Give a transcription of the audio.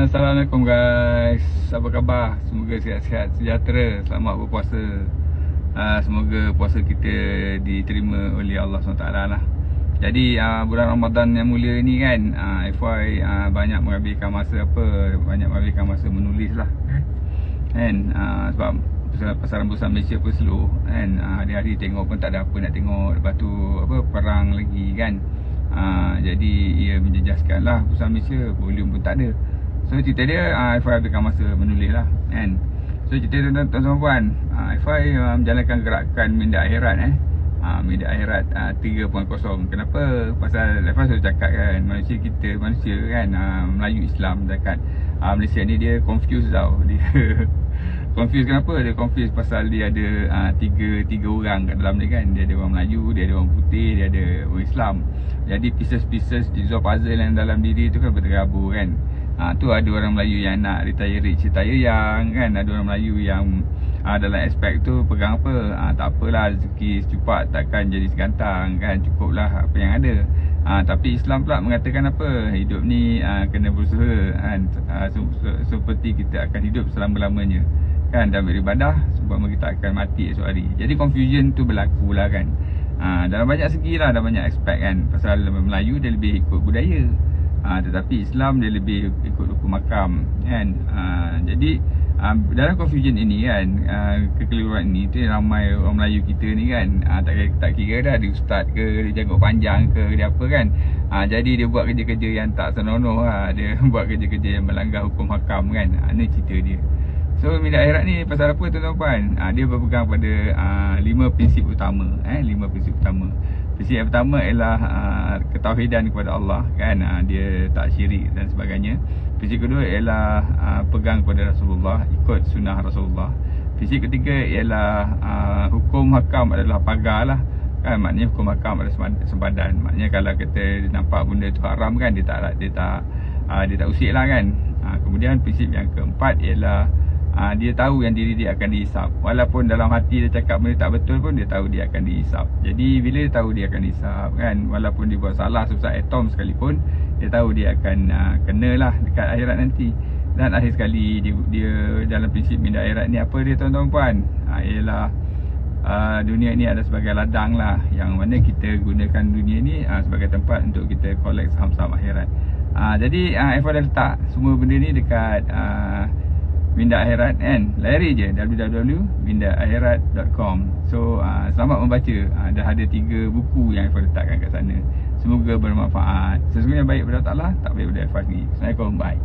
Assalamualaikum guys, apa khabar? Semoga sihat-sihat sejahtera, selamat berpuasa. Semoga puasa kita diterima oleh Allah SWT lah. Jadi bulan Ramadan yang mulia ni kan, FY banyak menghabiskan masa menulis lah kan. Sebab pasaran bursa Malaysia pun slow kan. Hari-hari tengok pun tak ada apa nak tengok. Lepas tu perang lagi kan. Jadi ia menjejaskan lah bursa Malaysia, volume pun tak ada. So cerita dia, FY habiskan masa menulis lah kan. So cerita tuan-tuan puan, FY menjalankan gerakan Minda Akhirat Minda Akhirat 3.0. Kenapa? Pasal FY selalu cakap kan, manusia kan, Melayu Islam dekat Malaysia ni dia confused tau. Dia confused kenapa? Dia confused pasal dia ada tiga orang kat dalam dia kan. Dia ada orang Melayu, dia ada orang putih, dia ada orang Islam. Jadi pieces-pieces jigsaw puzzle yang dalam diri tu kan berterabur kan. Tu ada orang Melayu yang nak retire rich, retire young kan. Ada orang Melayu yang dalam aspek tu pegang apa, tak apalah, rezeki secupat takkan jadi segantang kan, cukuplah apa yang ada. Tapi Islam pula mengatakan apa, hidup ni kena berusaha kan, seperti kita akan hidup selama-lamanya kan, dan beribadah sebab kita akan mati esok hari. Jadi confusion tu berlaku lah kan. Dalam banyak segi lah, dalam banyak aspek kan. Pasal Melayu dia lebih ikut budaya, tetapi Islam dia lebih ikut hukum makam kan. Jadi dalam confusion ini kan, kekeliruan ini tu ramai orang Melayu kita ni kan, tak kira dah dia ustaz ke, dia janggut panjang ke, dia apa kan. Jadi dia buat kerja-kerja yang tak senonoh lah. Dia buat kerja-kerja yang melanggar hukum hakam kan. Ini cerita dia. So Minda Akhirat ni pasal apa tuan-tuan puan? Dia berpegang pada 5 prinsip utama. 5 prinsip utama. Prinsip yang pertama ialah ketauhidan kepada Allah kan. Dia tak syirik dan sebagainya. Prinsip kedua ialah pegang kepada Rasulullah, ikut sunnah Rasulullah. Prinsip ketiga ialah hukum hakam adalah pagar lah kan. Maknanya hukum hakam adalah sempadan. Maknanya kalau kita nampak benda tu haram kan, dia tak usik lah kan. Kemudian prinsip yang keempat ialah dia tahu yang diri dia akan dihisap. Walaupun dalam hati dia cakap benda tak betul pun, dia tahu dia akan dihisap. Jadi bila dia tahu dia akan dihisap kan, walaupun dia buat salah sebesar atom sekalipun, dia tahu dia akan kenalah dekat akhirat nanti. Dan akhir sekali dia dalam prinsip Minda Akhirat ni apa dia tuan-tuan puan? Ialah dunia ni ada sebagai ladang lah, yang mana kita gunakan dunia ni sebagai tempat untuk kita collect saham-saham akhirat. Jadi FY dah letak semua benda ni dekat Minda Akhirat kan. Layari je www.mindaakhirat.com. So selamat membaca. Dah ada 3 buku yang FY letakkan kat sana. Semoga bermanfaat. Sesungguhnya baik pada Allah, tak baik pada FY sendiri. Assalamualaikum, bye.